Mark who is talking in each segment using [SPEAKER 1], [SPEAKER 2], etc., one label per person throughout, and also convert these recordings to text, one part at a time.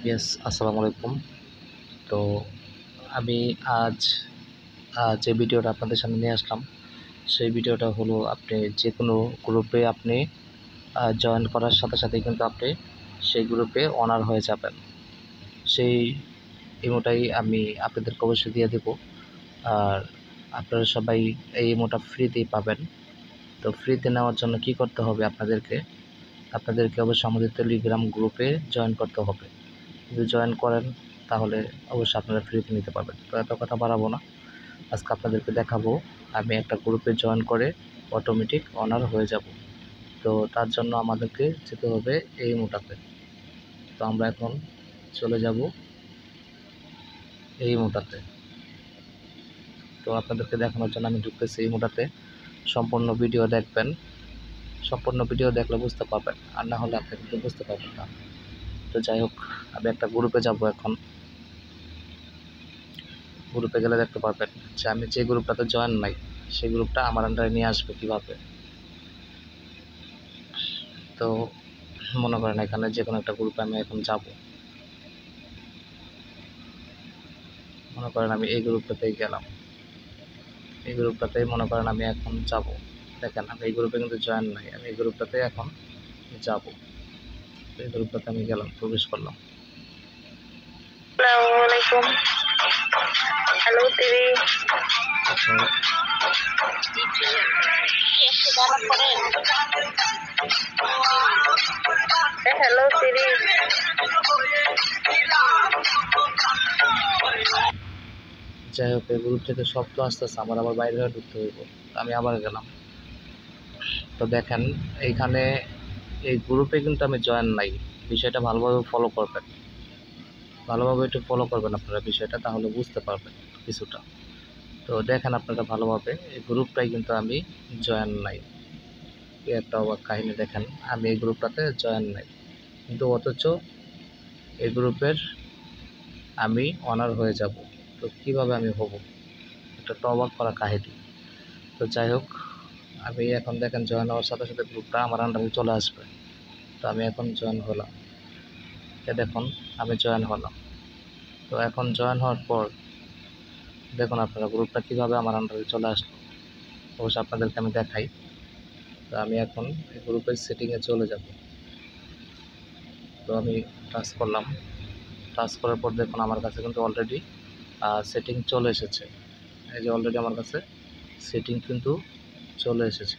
[SPEAKER 1] Yes, আসসালামু আলাইকুম। তো আমি আজ যে ভিডিওটা আপনাদের সামনে নিয়ে আসলাম, সেই ভিডিওটা হলো আপনি যে কোনো গ্রুপে আপনি জয়েন করার সাথে সাথেই কিন্তু আপনি সেই গ্রুপে অনার হয়ে যাবেন। সেই ইমোটাই আমি আপনাদেরকে অবশ্যই দিয়ে দেবো। আর আপনারা সবাই এই ইমোটা ফ্রিতেই পাবেন। তো ফ্রিতে নেওয়ার জন্য কি করতে হবে আপনাদেরকে অবশ্যই আমাদের টেলিগ্রাম গ্রুপে জয়েন করতে হবে। যদি জয়েন করেন তাহলে অবশ্যই আপনারা ফ্রিতে নিতে পারবেন। তো এত কথা বাড়াবো না, আজকে আপনাদেরকে দেখাবো আমি একটা গ্রুপে জয়েন করে অটোমেটিক অনার হয়ে যাব। তো তার জন্য আমাদেরকে যেতে হবে এই মোটাতে। তো আমরা এখন চলে যাব এই মোটাতে। তো আপনাদেরকে দেখানোর জন্য আমি ঢুকতেছি এই মোটাতে। সম্পূর্ণ ভিডিও দেখবেন, সম্পূর্ণ ভিডিও দেখলে বুঝতে পারবেন, আর না হলে আপনি কিন্তু বুঝতে পারবেন না। তো যাই হোক, আমি একটা গ্রুপে যাব এখন। গ্রুপে গেলে দেখতে পারবেন যে আমি যে গ্রুপটাতে জয়েন নাই সেই গ্রুপটা আমার আন্ডারে নিয়ে আসবে কীভাবে। তো মনে করেন এখানে যে কোনো একটা গ্রুপে আমি এখন যাব। মনে করেন আমি এই গ্রুপটাতেই গেলাম, এই গ্রুপটাতেই মনে করেন আমি এখন যাব। দেখেন আমি এই গ্রুপে কিন্তু জয়েন নাই, আমি এই গ্রুপটাতে এখন যাব। এই গ্রুপটাতে আমি গেলাম, প্রবেশ করলাম।
[SPEAKER 2] আসসালামু আলাইকুম। Hello TV. Hello TV.
[SPEAKER 1] যাই হোক, এই গ্রুপ থেকে শব্দ আসতেছে, আমার আবার বাইরে হয়ে ঢুকতে হইব। আমি আবার গেলাম। তো দেখেন এইখানে এই গ্রুপে কিন্তু আমি জয়েন নাই। বিষয়টা ভালোভাবে ফলো করবেন, ভালোভাবে একটু ফলো করবেন আপনারা বিষয়টা, তাহলে বুঝতে পারবেন কিছুটা। তো দেখেন আপনারা ভালোভাবে, এই গ্রুপটাই কিন্তু আমি জয়েন নাই। একটা অবাক কাহিনী, দেখেন আমি এই গ্রুপটাতে জয়েন নাই, কিন্তু অথচ এই গ্রুপের আমি অনার হয়ে যাব। তো কিভাবে আমি হব, এটা তো অবাক করা কাহিনী। তো যাই হোক, আমি এখন দেখেন জয়েন হওয়ার সাথে সাথে গ্রুপটা আমার আন্ডারে চলে আসবে। তো আমি এখন জয়েন হলাম, দেখুন আমি জয়েন হলাম। তো এখন জয়েন হওয়ার পর দেখুন আপনারা গ্রুপটা কীভাবে আমার আন্ডারে চলে আসলো, অবশ্যই আপনাদেরকে আমি দেখাই। তো আমি এখন এই গ্রুপের সেটিংয়ে চলে যাব। তো আমি টাচ করলাম, টাচ করার পর দেখুন আমার কাছে কিন্তু অলরেডি সেটিং চলে এসেছে। এই যে অলরেডি আমার কাছে সেটিং কিন্তু চলে এসেছে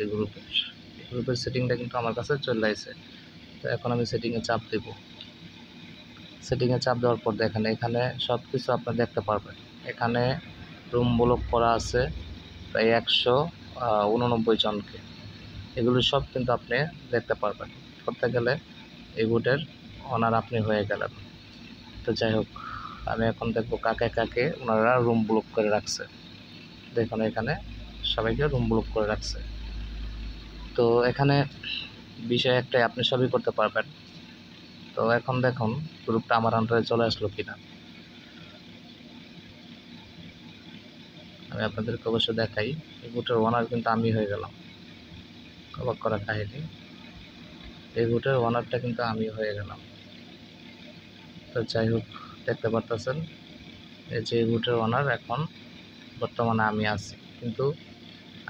[SPEAKER 1] গ্রুপের সেটিংটা কিন্তু আমার কাছে চলে আসছে। তো এখন আমি সেটিংয়ে চাপ দেব। সেটিংয়ে চাপ দেওয়ার পর দেখেন এখানে সব কিছু আপনি দেখতে পারবেন। এখানে রুম ব্লক করা আছে প্রায় 189 জনকে। এগুলো সব কিন্তু আপনি দেখতে পারবেন। করতে গেলে এই বুটের অনার আপনি হয়ে গেলেন। তো যাই হোক, আমি এখন দেখব কাকে কাকে ওনারা রুম ব্লক করে রাখছে। দেখুন এখানে সবাইকে রুম ব্লক করে রাখছে। তো এখানে বিষয় একটাই, আপনি সবই করতে পারবেন। তো এখন দেখুন গ্রুপটা আমার আন্ডারে চলে আসলো কিনা। আমি আপনাদেরকে অবশ্যই দেখাই, এই বুটের ওনার কিন্তু আমি হয়ে গেলাম। অবাক করা কাহিনী, এই বুটের ওনারটা কিন্তু আমি হয়ে গেলাম। তো যাই হোক, দেখতে পারতেছেন এই যে বুটের ওনার এখন বর্তমানে আমি আছি, কিন্তু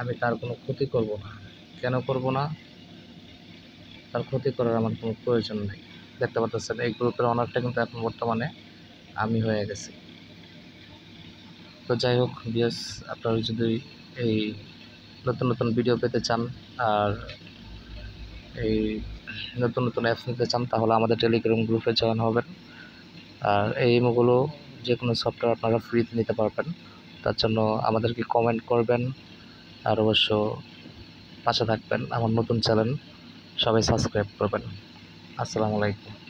[SPEAKER 1] আমি তার কোনো ক্ষতি করব না। কেন করব না? তার ক্ষতি করার আমার কোনো প্রয়োজন নেই। দেখতে পাচ্ছেন এই গ্রুপের অনারটা কিন্তু এখন বর্তমানে আমি হয়ে গেছি। তো যাই হোক ভিউয়ার্স, আপনারা যদি এই নতুন নতুন ভিডিও পেতে চান আর এই নতুন নতুন অ্যাপস নিতে চান, তাহলে আমাদের টেলিগ্রাম গ্রুপে জয়েন হবেন। আর এই ইমোগুলো যে কোনো সফটওয়্যার আপনারা ফ্রিতে নিতে পারবেন। তার জন্য আমাদেরকে কমেন্ট করবেন, আর অবশ্য পাশে থাকবেন। আমার নতুন চ্যানেল সবাই সাবস্ক্রাইব করবেন। আসসালামু আলাইকুম।